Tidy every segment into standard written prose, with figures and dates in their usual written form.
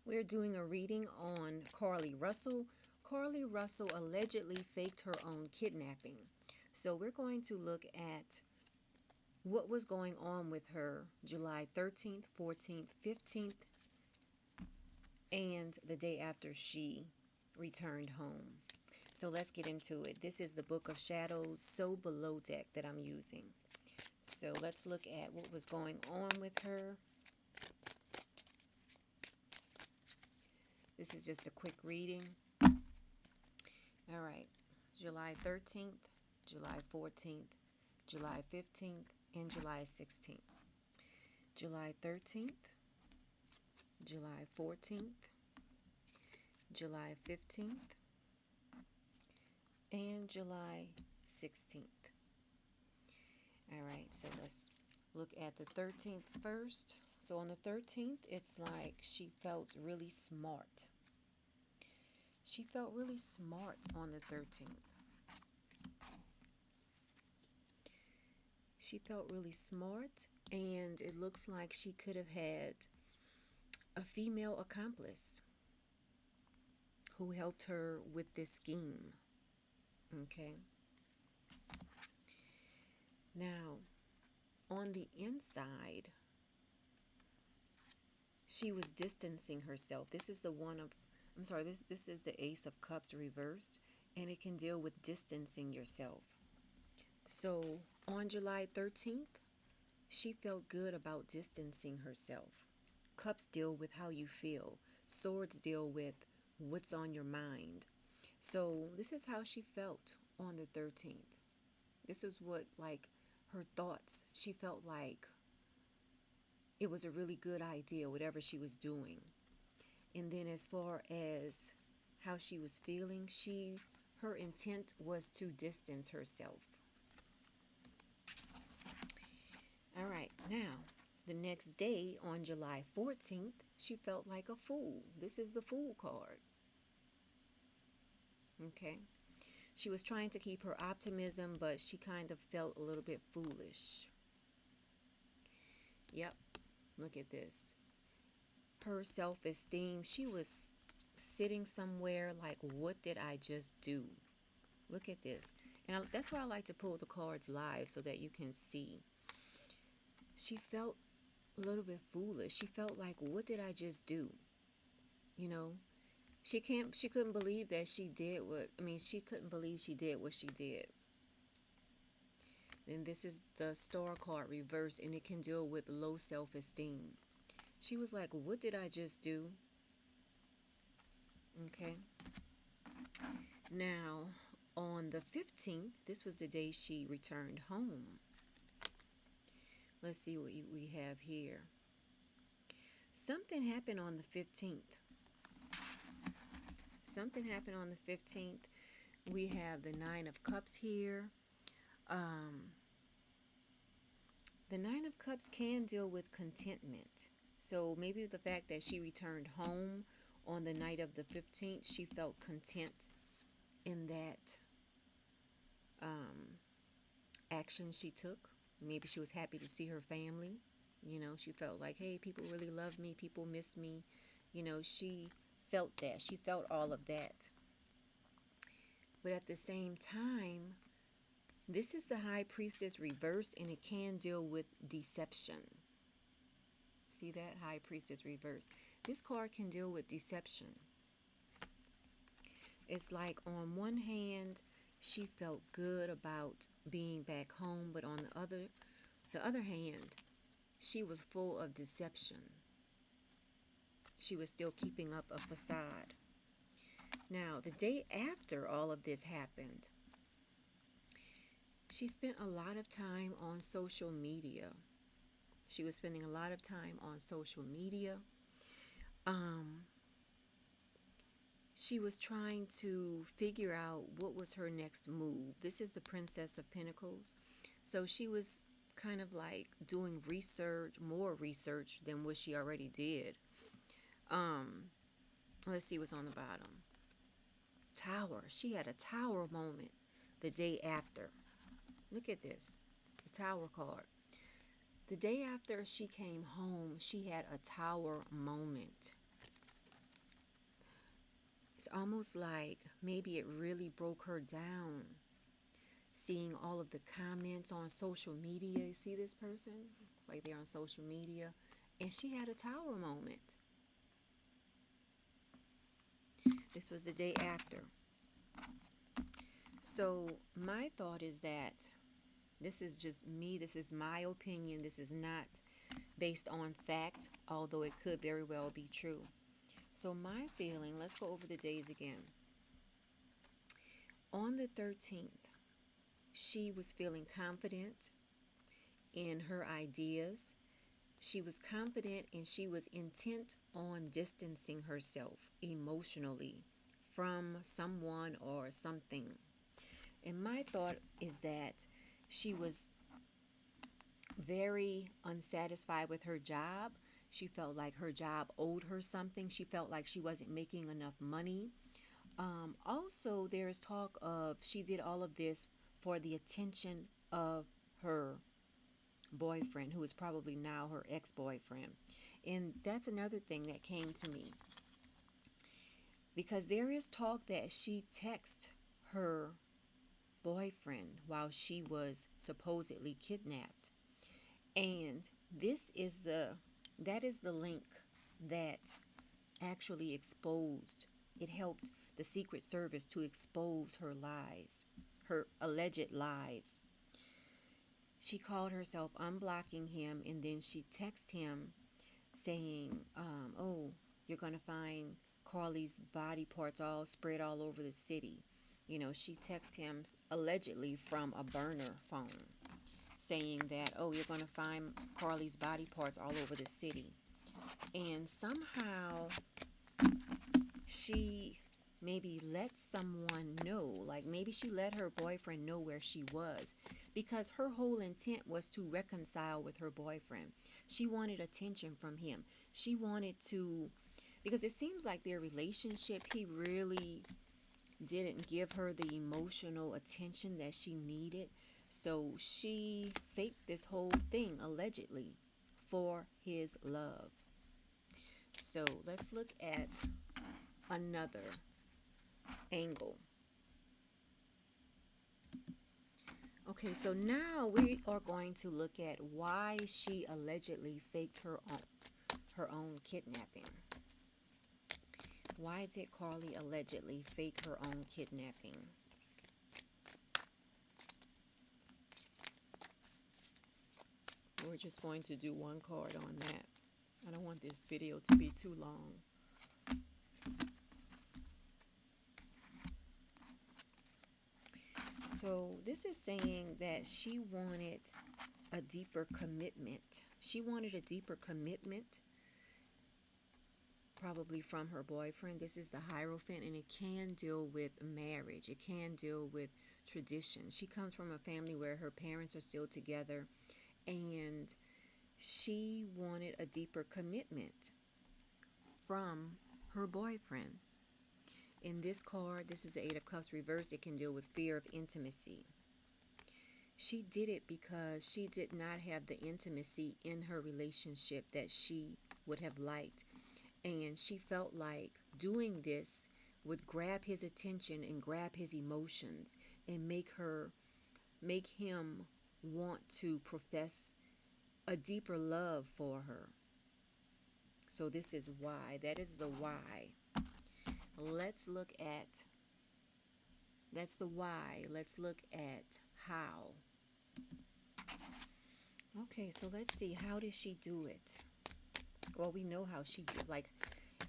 We're doing a reading on Carlee Russell. Carlee Russell allegedly faked her own kidnapping. So we're going to look at what was going on with her July 13th, 14th, 15th, and the day after she returned home. So let's get into it. This is the Book of Shadows, So Below deck that I'm using. So let's look at what was going on with her. This is just a quick reading. All right. July 13th, July 14th, July 15th, and July 16th. July 13th, July 14th, July 15th, and July 16th. All right, so let's look at the 13th first. So on the 13th, it's like she felt really smart. She felt really smart on the 13th. She felt really smart, and it looks like she could have had a female accomplice who helped her with this scheme. Okay. Now, on the inside, she was distancing herself. This is the one of, I'm sorry, this is the Ace of Cups reversed, and it can deal with distancing yourself. So on July 13th, she felt good about distancing herself. Cups deal with how you feel. Swords deal with what's on your mind. So this is how she felt on the 13th. This is what, like, her thoughts. She felt like it was a really good idea, whatever she was doing. And then as far as how she was feeling, her intent was to distance herself. All right, now, the next day on July 14th, she felt like a fool. This is the Fool card. Okay. She was trying to keep her optimism, but she kind of felt a little bit foolish. Yep. Look at this. Her self-esteem, she was sitting somewhere like, what did I just do? Look at this. And that's why I like to pull the cards live so that you can see. She felt a little bit foolish. She felt like, what did I just do? You know, she couldn't believe that she did she couldn't believe she did what she did. And this is the Star card reversed, and it can deal with low self-esteem. She was like, what did I just do? Okay. Now, on the 15th, this was the day she returned home. Let's see what we have here. Something happened on the 15th. Something happened on the 15th. We have the Nine of Cups here. The Nine of Cups can deal with contentment. So maybe the fact that she returned home on the night of the 15th, she felt content in that action she took. Maybe she was happy to see her family. You know, she felt like, hey, people really love me. People miss me. You know, she felt that. She felt all of that. But at the same time, this is the High Priestess reversed, and it can deal with deception. See that? High Priestess reversed. This card can deal with deception. It's like on one hand, she felt good about being back home, but on the other hand, she was full of deception. She was still keeping up a facade. Now, the day after all of this happened, she spent a lot of time on social media. She was spending a lot of time on social media. She was trying to figure out what was her next move. This is the Princess of Pentacles. So she was kind of like doing research, more research than what she already did. Let's see what's on the bottom. Tower. She had a tower moment the day after. Look at this. The Tower card. The day after she came home, she had a tower moment. It's almost like maybe it really broke her down, seeing all of the comments on social media. You see this person? Like they're on social media. And she had a tower moment. This was the day after. So my thought is that this is just me. This is my opinion. This is not based on fact, although it could very well be true. So my feeling, let's go over the days again. On the 13th, she was feeling confident in her ideas. She was confident and she was intent on distancing herself emotionally from someone or something. And my thought is that she was very unsatisfied with her job. She felt like her job owed her something. She felt like she wasn't making enough money. Also, there's talk of she did all of this for the attention of her boyfriend, who is probably now her ex-boyfriend. And that's another thing that came to me, because there is talk that she texted her boyfriend while she was supposedly kidnapped. And that is the link that actually exposed. It helped the Secret Service to expose her lies, her alleged lies. She called herself unblocking him, and then she texted him saying, oh, you're going to find Carlee's body parts all spread all over the city. You know, she texted him allegedly from a burner phone saying that, oh, you're going to find Carlee's body parts all over the city. And somehow she maybe let someone know, like maybe she let her boyfriend know where she was, because her whole intent was to reconcile with her boyfriend. She wanted attention from him. She wanted to, because it seems like their relationship, he really didn't give her the emotional attention that she needed. So she faked this whole thing allegedly for his love. So let's look at another angle. Okay, so now we are going to look at why she allegedly faked her own kidnapping. Why did Carlee allegedly fake her own kidnapping? We're just going to do one card on that. I don't want this video to be too long. So this is saying that she wanted a deeper commitment. She wanted a deeper commitment, probably from her boyfriend. This is the Hierophant, and it can deal with marriage. It can deal with tradition. She comes from a family where her parents are still together, and she wanted a deeper commitment from her boyfriend. In this card, this is the Eight of Cups reversed. It can deal with fear of intimacy. She did it because she did not have the intimacy in her relationship that she would have liked. And she felt like doing this would grab his attention and grab his emotions and make him want to profess a deeper love for her. So this is why. That is the why. Let's look at, that's the why. Let's look at how. Okay, so let's see. How did she do it? Well, we know how she did. Like,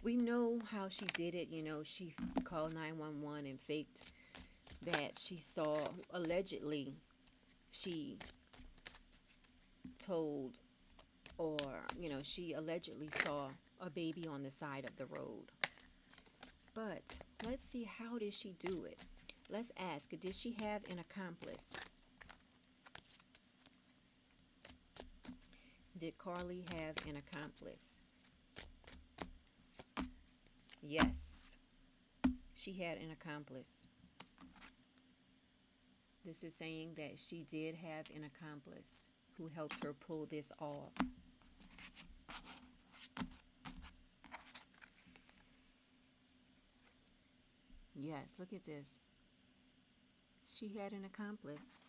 we know how she did it. You know, she called 911 and faked that she saw, allegedly, she told, or, you know, she allegedly saw a baby on the side of the road. But let's see, how did she do it? Let's ask, did she have an accomplice? Did Carlee have an accomplice? Yes, she had an accomplice. This is saying that she did have an accomplice who helped her pull this off. Yes, look at this. She had an accomplice.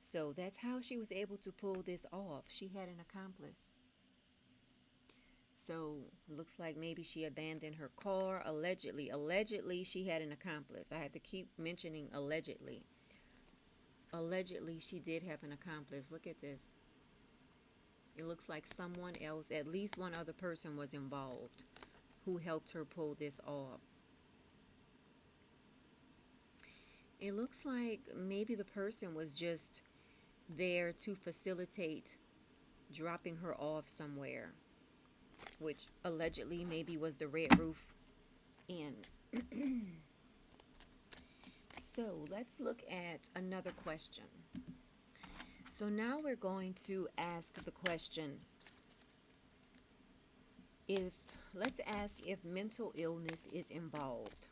So that's how she was able to pull this off. She had an accomplice. So looks like maybe she abandoned her car. Allegedly, she had an accomplice. I have to keep mentioning allegedly. Allegedly, she did have an accomplice. Look at this. It looks like someone else, at least one other person was involved who helped her pull this off. It looks like maybe the person was just there to facilitate dropping her off somewhere, which allegedly maybe was the Red Roof Inn. So let's look at another question. So now we're going to ask the question, if let's ask if mental illness is involved.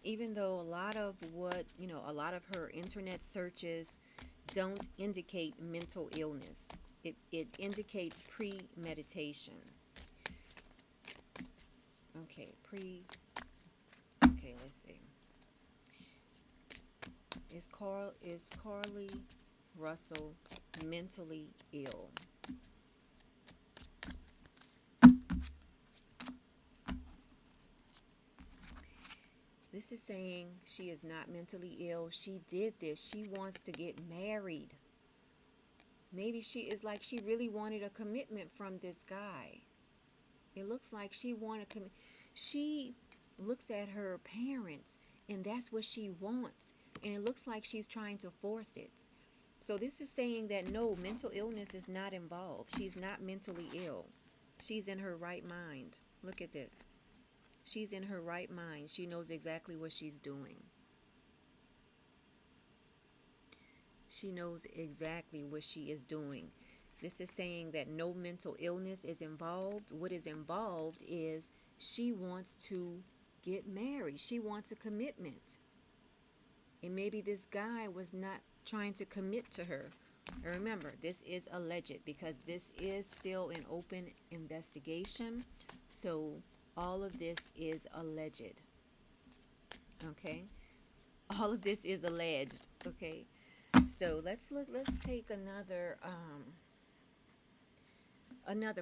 Even though a lot of a lot of her internet searches don't indicate mental illness. It indicates premeditation. Okay, okay, let's see. Is Carlee Russell mentally ill? This is saying she is not mentally ill. She did this. She wants to get married. Maybe she is like she really wanted a commitment from this guy. It looks like she wanted she looks at her parents and that's what she wants. And it looks like she's trying to force it. So this is saying that no, mental illness is not involved. She's not mentally ill. She's in her right mind. Look at this. She's in her right mind. She knows exactly what she's doing. She knows exactly what she is doing. This is saying that no mental illness is involved. What is involved is she wants to get married. She wants a commitment. And maybe this guy was not trying to commit to her. And remember, this is alleged because this is still an open investigation. So all of this is alleged. Okay? All of this is alleged. Okay? So let's take another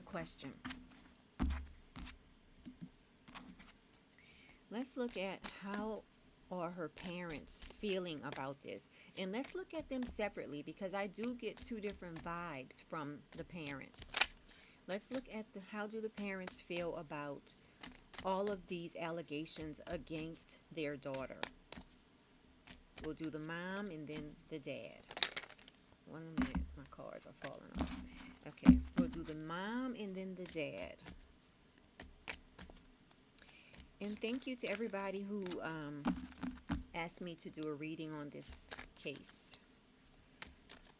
question. Let's look at how are her parents feeling about this. And let's look at them separately because I do get two different vibes from the parents. Let's look at how do the parents feel about all of these allegations against their daughter. We'll do the mom and then the dad. 1 minute, my cards are falling off. Okay, we'll do the mom and then the dad. And thank you to everybody who asked me to do a reading on this case.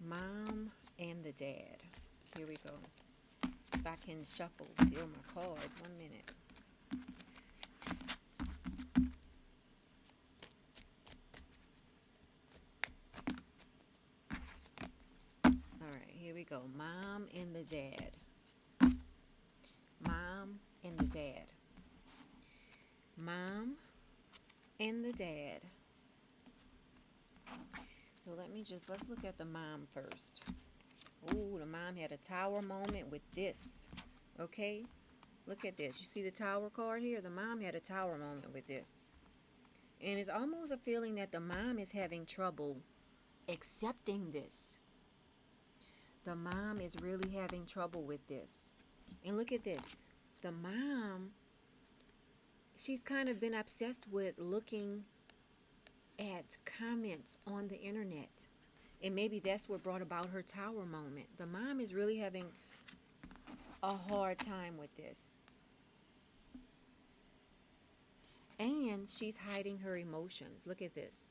Mom and the dad. Here we go. If I can deal my cards. 1 minute. Here we go. Mom and the dad. Mom and the dad. Mom and the dad. So let's look at the mom first. Ooh, the mom had a tower moment with this. Okay? Look at this. You see the tower card here? The mom had a tower moment with this. And it's almost a feeling that the mom is having trouble accepting this. The mom is really having trouble with this. And look at this. The mom, she's kind of been obsessed with looking at comments on the internet. And maybe that's what brought about her tower moment. The mom is really having a hard time with this. And she's hiding her emotions. Look at this.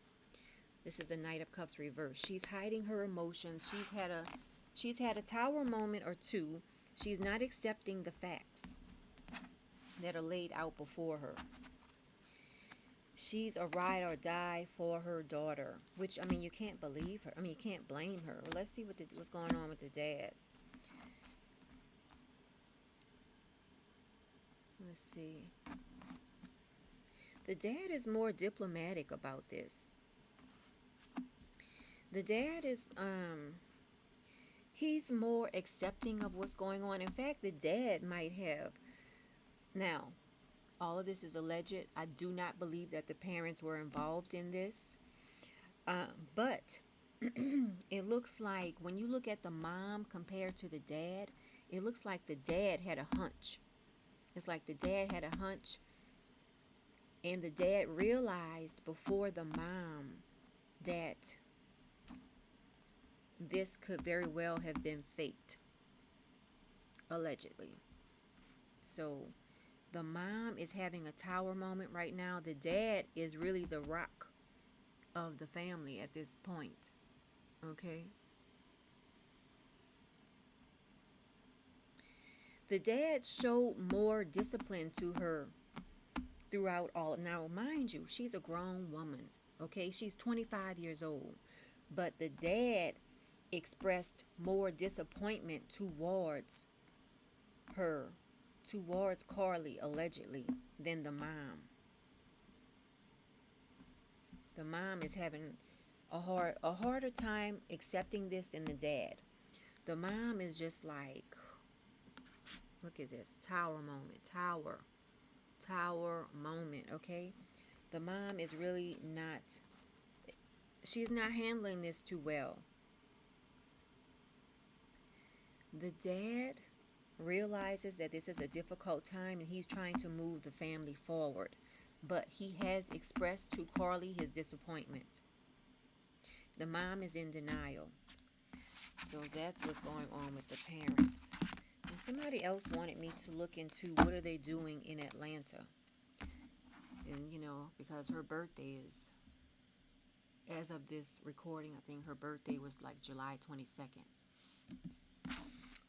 This is a Knight of Cups reverse. She's hiding her emotions. She's had a tower moment or two. She's not accepting the facts that are laid out before her. She's a ride or die for her daughter, which, I mean, you can't believe her. I mean, you can't blame her. Well, let's see what's going on with the dad. Let's see. The dad is more diplomatic about this. The dad is he's more accepting of what's going on. In fact, the dad might have. Now, all of this is alleged. I do not believe that the parents were involved in this. But it looks like when you look at the mom compared to the dad, it looks like the dad had a hunch. It's like the dad had a hunch, and the dad realized before the mom that this could very well have been faked, allegedly. So the mom is having a tower moment right now. The dad is really the rock of the family at this point. Okay? The dad showed more discipline to her throughout all. Now, mind you, she's a grown woman. Okay? She's 25 years old. But the dad expressed more disappointment towards her, towards Carlee, allegedly, than the mom. The mom is having a harder time accepting this than the dad. The mom is just like, look at this, tower moment, tower moment, okay? The mom is really not, she's not handling this too well. The dad realizes that this is a difficult time and he's trying to move the family forward. But he has expressed to Carlee his disappointment. The mom is in denial. So that's what's going on with the parents. And somebody else wanted me to look into what are they doing in Atlanta. And, you know, because her birthday is, as of this recording, I think her birthday was like July 22nd.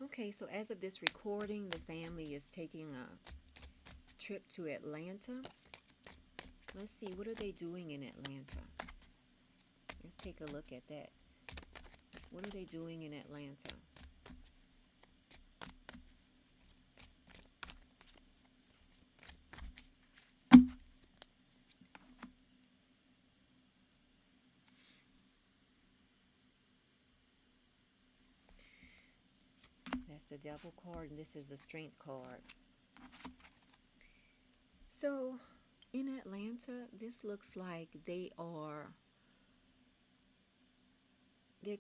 Okay, so as of this recording, the family is taking a trip to Atlanta. Let's see, what are they doing in Atlanta? Let's take a look at that. What are they doing in Atlanta? That's the devil card, and this is the strength card. So, in Atlanta, this looks like they're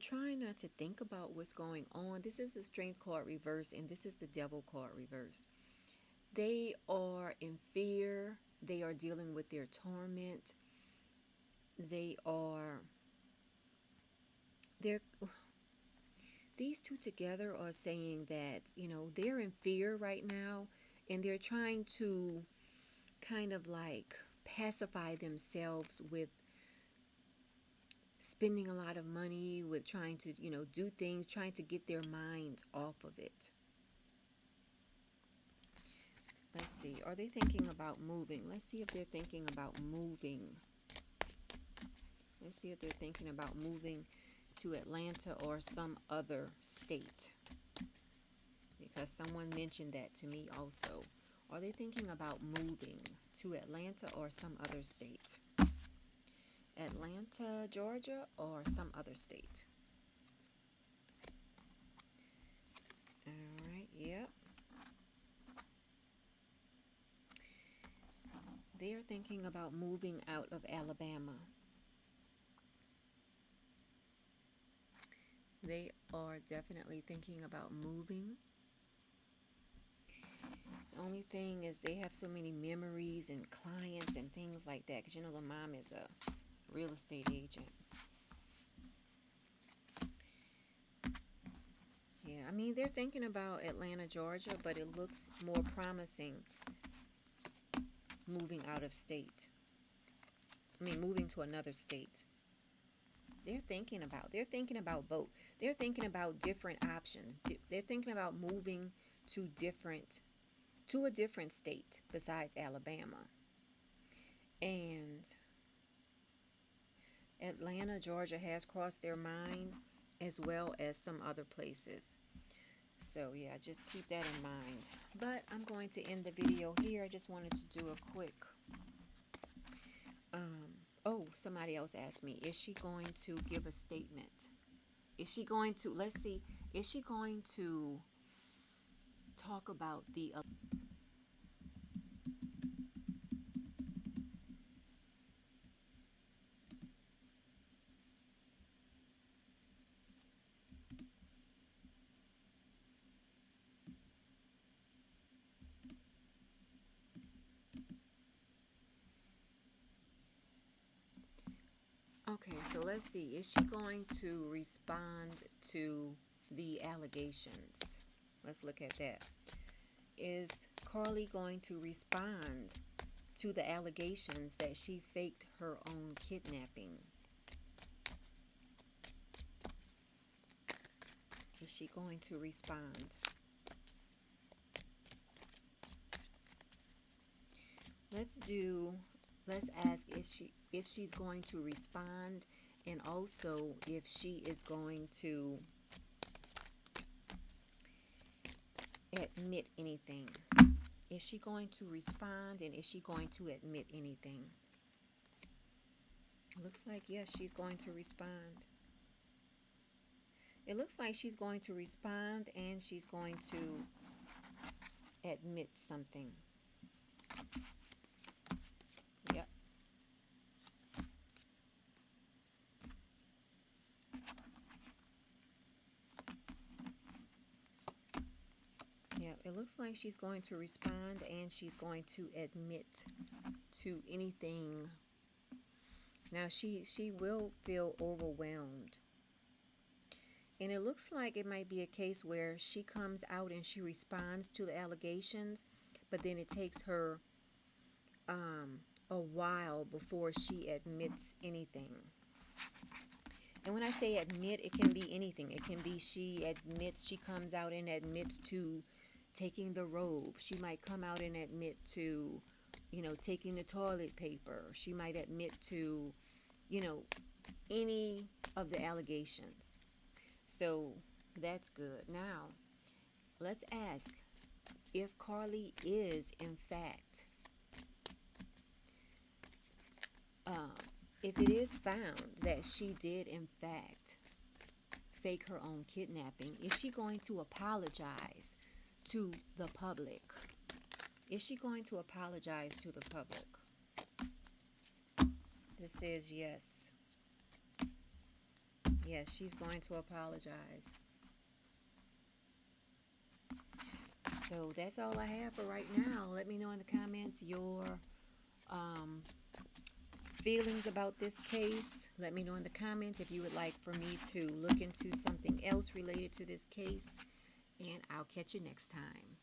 trying not to think about what's going on. This is the strength card reversed, and this is the devil card reversed. They are in fear. They are dealing with their torment. These two together are saying that, you know, they're in fear right now, and they're trying to kind of like pacify themselves with spending a lot of money, with trying to, you know, do things, trying to get their minds off of it. Let's see. Are they thinking about moving? Let's see if they're thinking about moving. Let's see if they're thinking about moving to Atlanta or some other state. Because someone mentioned that to me also. Are they thinking about moving to Atlanta or some other state? Atlanta, Georgia, or some other state? All right, yep. They are thinking about moving out of Alabama. They are definitely thinking about moving. The only thing is they have so many memories and clients and things like that. Because, you know, the mom is a real estate agent. Yeah, I mean, they're thinking about Atlanta, Georgia, but it looks more promising moving out of state. I mean, moving to another state. They're thinking about both. They're thinking about different options. They're thinking about moving to a different state besides Alabama. And Atlanta, Georgia has crossed their mind, as well as some other places. So yeah, just keep that in mind. But I'm going to end the video here. I just wanted to do a quick oh, somebody else asked me, is she going to give a statement? Is she going to, let's see, is she going to talk about the okay, so let's see. Is she going to respond to the allegations? Let's look at that. Is Carlee going to respond to the allegations that she faked her own kidnapping? Is she going to respond? Let's ask if she's going to respond, and also if she is going to admit anything. Is she going to respond, and is she going to admit anything? Looks like yes, she's going to respond. It looks like she's going to respond, and she's going to admit something. Yep. Yep, it looks like she's going to respond, and she's going to admit to anything. Now she will feel overwhelmed. And it looks like it might be a case where she comes out and she responds to the allegations, but then it takes her a while before she admits anything. And when I say admit, it can be anything. It can be she comes out and admits to taking the robe. She might come out and admit to, taking the toilet paper. She might admit to, any of the allegations. So that's good. Now, let's ask if Carlee is, in fact, if it is found that she did, in fact, fake her own kidnapping, is she going to apologize to the public? Is she going to apologize to the public? This says yes. Yes, she's going to apologize. So that's all I have for right now. Let me know in the comments your feelings about this case. Let me know in the comments if you would like for me to look into something else related to this case. And I'll catch you next time.